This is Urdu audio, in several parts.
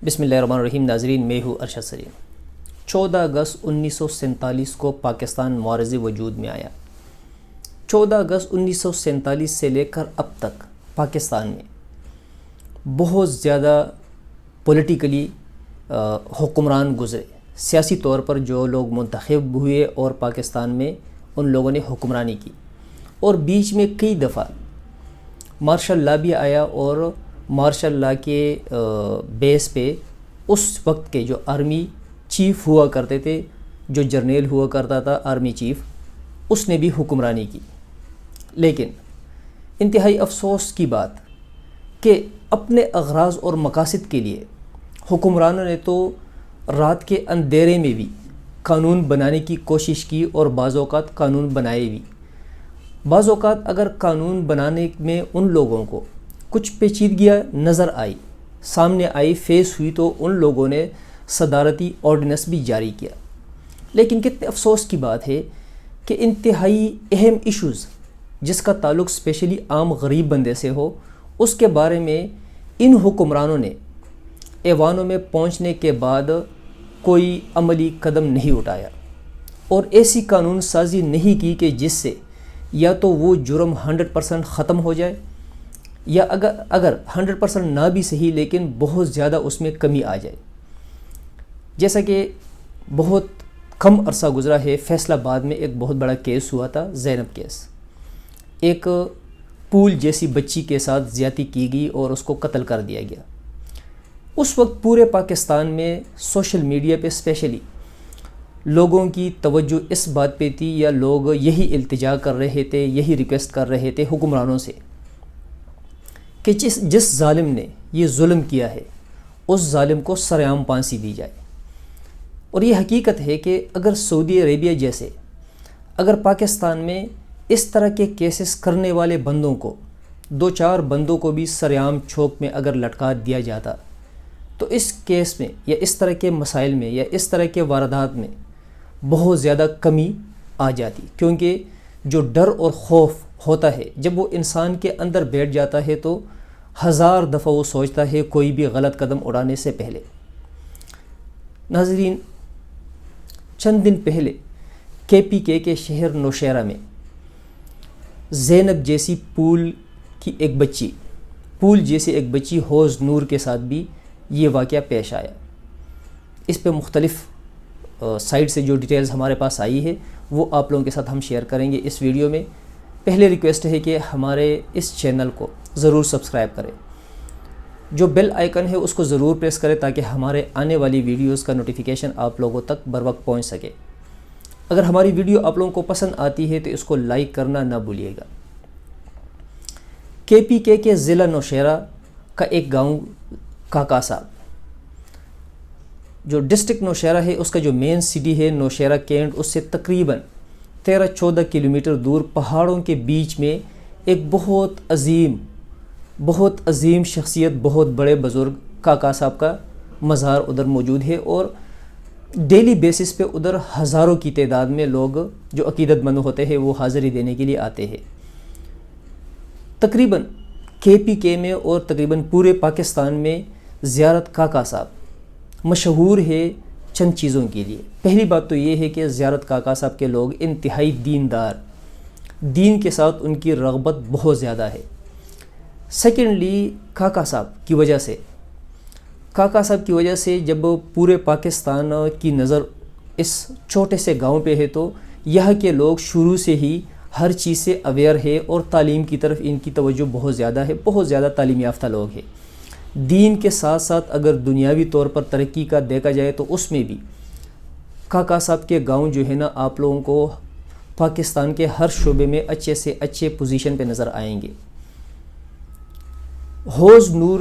بسم اللہ الرحمن الرحیم۔ ناظرین، میں ہوں ارشد سلیم۔ 14 اگست 1947 کو پاکستان معرض وجود میں آیا۔ 14 اگست 1947 سے لے کر اب تک پاکستان میں بہت زیادہ پولیٹیکلی حکمران گزرے، سیاسی طور پر جو لوگ منتخب ہوئے اور پاکستان میں ان لوگوں نے حکمرانی کی، اور بیچ میں کئی دفعہ مارشل لا بھی آیا، اور مارشل لا کے بیس پہ اس وقت کے جو آرمی چیف ہوا کرتے تھے، جو جرنیل ہوا کرتا تھا آرمی چیف، اس نے بھی حکمرانی کی۔ لیکن انتہائی افسوس کی بات کہ اپنے اغراض اور مقاصد کے لیے حکمرانوں نے تو رات کے اندھیرے میں بھی قانون بنانے کی کوشش کی، اور بعض اوقات قانون بنائے بھی۔ بعض اوقات اگر قانون بنانے میں ان لوگوں کو کچھ پیچیدگیاں نظر آئی، سامنے آئی، فیس ہوئی، تو ان لوگوں نے صدارتی آرڈیننس بھی جاری کیا۔ لیکن کتنے افسوس کی بات ہے کہ انتہائی اہم ایشوز جس کا تعلق اسپیشلی عام غریب بندے سے ہو، اس کے بارے میں ان حکمرانوں نے ایوانوں میں پہنچنے کے بعد کوئی عملی قدم نہیں اٹھایا، اور ایسی قانون سازی نہیں کی کہ جس سے یا تو وہ جرم 100% ختم ہو جائے، یا اگر 100% نہ بھی صحیح لیکن بہت زیادہ اس میں کمی آ جائے۔ جیسا کہ بہت کم عرصہ گزرا ہے، فیصل آباد میں ایک بہت بڑا کیس ہوا تھا، زینب کیس۔ ایک پھول جیسی بچی کے ساتھ زیادتی کی گئی اور اس کو قتل کر دیا گیا۔ اس وقت پورے پاکستان میں سوشل میڈیا پہ اسپیشلی لوگوں کی توجہ اس بات پہ تھی، یا لوگ یہی التجا کر رہے تھے، یہی ریکویسٹ کر رہے تھے حکمرانوں سے کہ جس ظالم نے یہ ظلم کیا ہے اس ظالم کو سرعام پھانسی دی جائے۔ اور یہ حقیقت ہے کہ اگر سعودی عربیہ جیسے اگر پاکستان میں اس طرح کے کیسز کرنے والے بندوں کو، 2-4 بندوں کو بھی سرعام چھوک میں اگر لٹکا دیا جاتا، تو اس کیس میں یا اس طرح کے مسائل میں یا اس طرح کے واردات میں بہت زیادہ کمی آ جاتی۔ کیونکہ جو ڈر اور خوف ہوتا ہے جب وہ انسان کے اندر بیٹھ جاتا ہے تو 1000 دفعہ وہ سوچتا ہے کوئی بھی غلط قدم اٹھانے سے پہلے۔ ناظرین، چند دن پہلے KPK کے شہر نوشہرہ میں زینب جیسی پھول جیسی ایک بچی حوض نور کے ساتھ بھی یہ واقعہ پیش آیا۔ اس پہ مختلف سائٹ سے جو ڈیٹیلز ہمارے پاس آئی ہے وہ آپ لوگوں کے ساتھ ہم شیئر کریں گے اس ویڈیو میں۔ پہلے ریکویسٹ ہے کہ ہمارے اس چینل کو ضرور سبسکرائب کریں، جو بیل آئیکن ہے اس کو ضرور پریس کریں تاکہ ہمارے آنے والی ویڈیوز کا نوٹیفیکیشن آپ لوگوں تک بر وقت پہنچ سکے۔ اگر ہماری ویڈیو آپ لوگوں کو پسند آتی ہے تو اس کو لائک کرنا نہ بھولیے گا۔ KPK کے ضلع نوشہرہ کا ایک گاؤں کاکا صاحب، جو ڈسٹرکٹ نوشہرہ ہے اس کا جو مین سٹی ہے نوشہرہ کینٹ، اس سے تقریباً 13-14 کلومیٹر دور پہاڑوں کے بیچ میں ایک بہت عظیم شخصیت، بہت بڑے بزرگ کاکا صاحب کا مزار ادھر موجود ہے، اور ڈیلی بیسس پہ ادھر ہزاروں کی تعداد میں لوگ جو عقیدت مند ہوتے ہیں وہ حاضری دینے کے لیے آتے ہیں۔ تقریباً KPK میں اور تقریباً پورے پاکستان میں زیارت کاکا صاحب مشہور ہے چند چیزوں کے لیے۔ پہلی بات تو یہ ہے کہ زیارت کاکا صاحب کے لوگ انتہائی دیندار، دین کے ساتھ ان کی رغبت بہت زیادہ ہے۔ سیکنڈلی کاکا صاحب کی وجہ سے جب پورے پاکستان کی نظر اس چھوٹے سے گاؤں پہ ہے تو یہاں کے لوگ شروع سے ہی ہر چیز سے اویئر ہے، اور تعلیم کی طرف ان کی توجہ بہت زیادہ ہے، بہت زیادہ تعلیم یافتہ لوگ ہیں۔ دین کے ساتھ ساتھ اگر دنیاوی طور پر ترقی کا دیکھا جائے تو اس میں بھی کاکا صاحب کے گاؤں جو ہے نا آپ لوگوں کو پاکستان کے ہر شعبے میں اچھے سے اچھے پوزیشن پہ نظر آئیں گے۔ حوض نور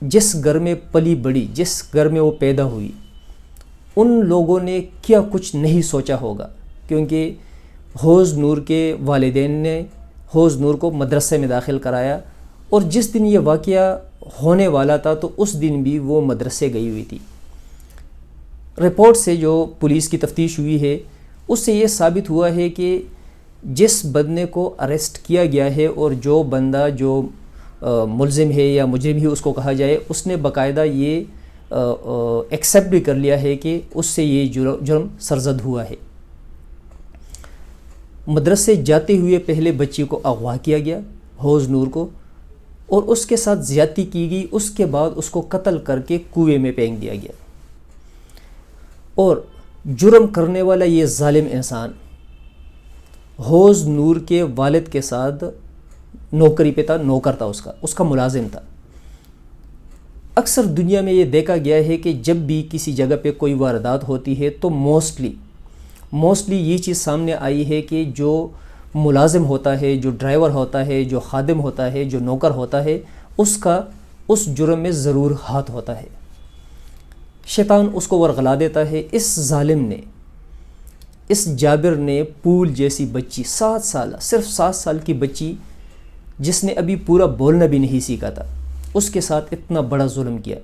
جس گھر میں پلی بڑی، جس گھر میں وہ پیدا ہوئی، ان لوگوں نے کیا کچھ نہیں سوچا ہوگا، کیونکہ حوض نور کے والدین نے حوض نور کو مدرسے میں داخل کرایا، اور جس دن یہ واقعہ ہونے والا تھا تو اس دن بھی وہ مدرسے گئی ہوئی تھی۔ رپورٹ سے جو پولیس کی تفتیش ہوئی ہے اس سے یہ ثابت ہوا ہے کہ جس بندے کو اریسٹ کیا گیا ہے، اور جو بندہ جو ملزم ہے یا مجرم ہی اس کو کہا جائے، اس نے باقاعدہ یہ ایکسیپٹ بھی کر لیا ہے کہ اس سے یہ جرم سرزد ہوا ہے۔ مدرسے جاتے ہوئے پہلے بچی کو اغوا کیا گیا، حوض نور کو، اور اس کے ساتھ زیادتی کی گئی، اس کے بعد اس کو قتل کر کے کنویں میں پھینک دیا گیا، اور جرم کرنے والا یہ ظالم انسان حوض نور کے والد کے ساتھ نوکری پہ تھا، نوکر تھا، اس کا ملازم تھا۔ اکثر دنیا میں یہ دیکھا گیا ہے کہ جب بھی کسی جگہ پہ کوئی واردات ہوتی ہے تو موسٹلی یہ چیز سامنے آئی ہے کہ جو ملازم ہوتا ہے، جو ڈرائیور ہوتا ہے، جو خادم ہوتا ہے، جو نوکر ہوتا ہے، اس کا اس جرم میں ضرور ہاتھ ہوتا ہے۔ شیطان اس کو ورغلا دیتا ہے۔ اس ظالم نے، اس جابر نے پول جیسی بچی، 7 سال، صرف 7 سال کی بچی جس نے ابھی پورا بولنا بھی نہیں سیکھا تھا، اس کے ساتھ اتنا بڑا ظلم کیا۔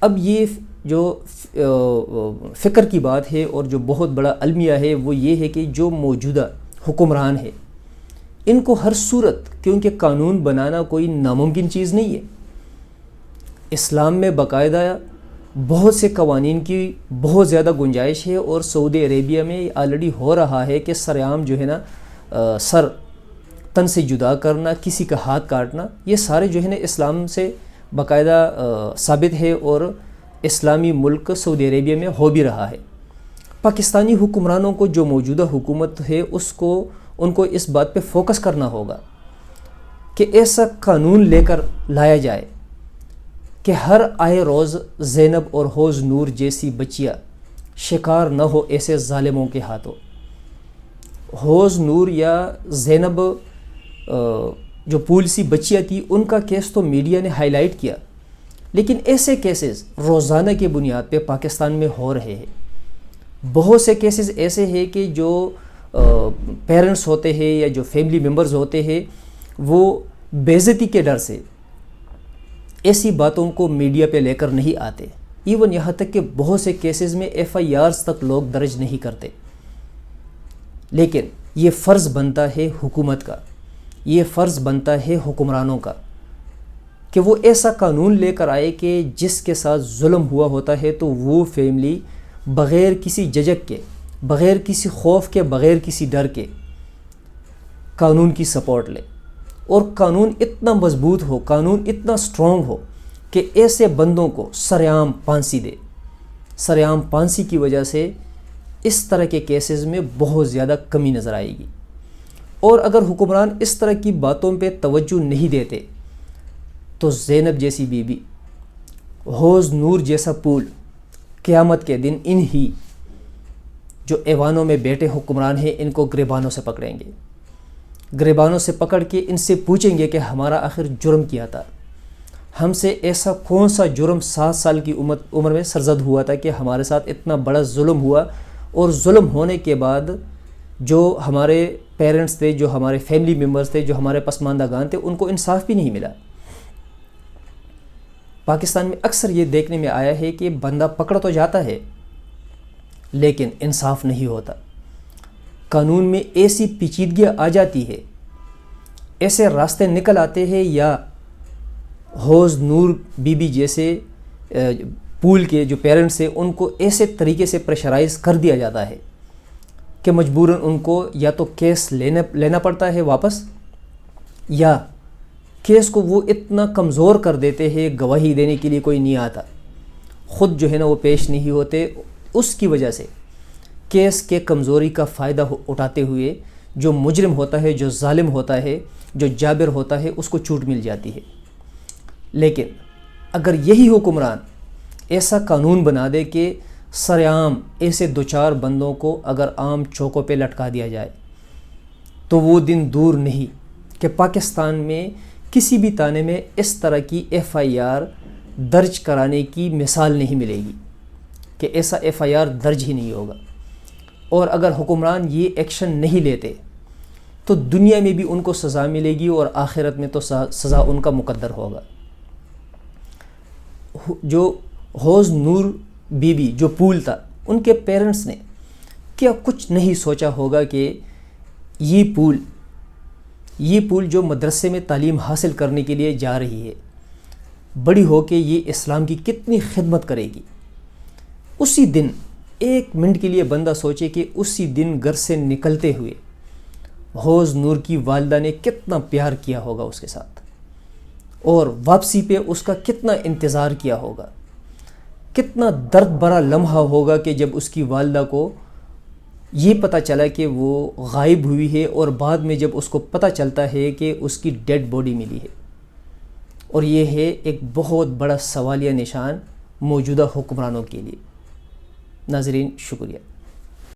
اب یہ جو فکر کی بات ہے اور جو بہت بڑا المیہ ہے وہ یہ ہے کہ جو موجودہ حکمران ہے ان کو ہر صورت، کیونکہ قانون بنانا کوئی ناممکن چیز نہیں ہے، اسلام میں باقاعدہ بہت سے قوانین کی بہت زیادہ گنجائش ہے، اور سعودی عربیہ میں آلریڈی ہو رہا ہے کہ سرعام جو ہے نا سر تن سے جدا کرنا، کسی کا ہاتھ کاٹنا، یہ سارے جو ہے نا اسلام سے باقاعدہ ثابت ہے، اور اسلامی ملک سعودی عربیہ میں ہو بھی رہا ہے۔ پاکستانی حکمرانوں کو، جو موجودہ حکومت ہے، ان کو اس بات پہ فوکس کرنا ہوگا کہ ایسا قانون لے کر لایا جائے کہ ہر آئے روز زینب اور حوض نور جیسی بچیاں شکار نہ ہو ایسے ظالموں کے ہاتھوں۔ حوض نور یا زینب جو پول سی بچیاں تھی، ان کا کیس تو میڈیا نے ہائی لائٹ کیا، لیکن ایسے کیسز روزانہ کی بنیاد پہ پاکستان میں ہو رہے ہیں۔ بہت سے کیسز ایسے ہیں کہ جو پیرنٹس ہوتے ہیں یا جو فیملی ممبرز ہوتے ہیں وہ بے عزتی کے ڈر سے ایسی باتوں کو میڈیا پہ لے کر نہیں آتے، ایون یہاں تک کہ بہت سے کیسز میں FIRs تک لوگ درج نہیں کرتے۔ لیکن یہ فرض بنتا ہے حکومت کا، یہ فرض بنتا ہے حکمرانوں کا کہ وہ ایسا قانون لے کر آئے کہ جس کے ساتھ ظلم ہوا ہوتا ہے تو وہ فیملی بغیر کسی جھجک کے، بغیر کسی خوف کے، بغیر کسی ڈر کے قانون کی سپورٹ لے، اور قانون اتنا مضبوط ہو، قانون اتنا سٹرونگ ہو کہ ایسے بندوں کو سرعام پھانسی دے۔ سرعام پھانسی کی وجہ سے اس طرح کے کیسز میں بہت زیادہ کمی نظر آئے گی، اور اگر حکمران اس طرح کی باتوں پہ توجہ نہیں دیتے تو زینب جیسی بی بی، حوض نور جیسا پول قیامت کے دن انہی جو ایوانوں میں بیٹھے حکمران ہیں ان کو گریبانوں سے پکڑیں گے، گریبانوں سے پکڑ کے ان سے پوچھیں گے کہ ہمارا آخر جرم کیا تھا، ہم سے ایسا کون سا جرم 7 سال کی عمر میں سرزد ہوا تھا کہ ہمارے ساتھ اتنا بڑا ظلم ہوا، اور ظلم ہونے کے بعد جو ہمارے پیرنٹس تھے، جو ہمارے فیملی ممبرز تھے، جو ہمارے پسماندگان تھے، ان کو انصاف بھی نہیں ملا۔ پاکستان میں اکثر یہ دیکھنے میں آیا ہے کہ بندہ پکڑا تو جاتا ہے لیکن انصاف نہیں ہوتا، قانون میں ایسی پیچیدگیاں آ جاتی ہے، ایسے راستے نکل آتے ہیں، یا حوض نور بی بی جیسے پول کے جو پیرنٹس ہیں ان کو ایسے طریقے سے پریشرائز کر دیا جاتا ہے کہ مجبوراً ان کو یا تو کیس لینا پڑتا ہے واپس، یا کیس کو وہ اتنا کمزور کر دیتے ہیں، گواہی دینے کے لیے کوئی نہیں آتا، خود جو ہے نا وہ پیش نہیں ہوتے، اس کی وجہ سے کیس کے کمزوری کا فائدہ اٹھاتے ہوئے جو مجرم ہوتا ہے، جو ظالم ہوتا ہے، جو جابر ہوتا ہے، اس کو چھوٹ مل جاتی ہے۔ لیکن اگر یہی حکمران ایسا قانون بنا دے کہ سرعام ایسے 2-4 بندوں کو اگر عام چوکوں پہ لٹکا دیا جائے تو وہ دن دور نہیں کہ پاکستان میں کسی بھی تانے میں اس طرح کی FIR درج کرانے کی مثال نہیں ملے گی، کہ ایسا FIR درج ہی نہیں ہوگا۔ اور اگر حکمران یہ ایکشن نہیں لیتے تو دنیا میں بھی ان کو سزا ملے گی، اور آخرت میں تو سزا ان کا مقدر ہوگا۔ جو حوض نور بی بی جو پول تھا، ان کے پیرنٹس نے کیا کچھ نہیں سوچا ہوگا کہ یہ پول جو مدرسے میں تعلیم حاصل کرنے کے لیے جا رہی ہے، بڑی ہو کے یہ اسلام کی کتنی خدمت کرے گی۔ اسی دن 1 منٹ کے لیے بندہ سوچے کہ اسی دن گھر سے نکلتے ہوئے حوض نور کی والدہ نے کتنا پیار کیا ہوگا اس کے ساتھ، اور واپسی پہ اس کا کتنا انتظار کیا ہوگا، کتنا درد بھرا لمحہ ہوگا کہ جب اس کی والدہ کو یہ پتہ چلا کہ وہ غائب ہوئی ہے، اور بعد میں جب اس کو پتہ چلتا ہے کہ اس کی ڈیڈ باڈی ملی ہے۔ اور یہ ہے ایک بہت بڑا سوالیہ نشان موجودہ حکمرانوں کے لیے۔ ناظرین، شکریہ۔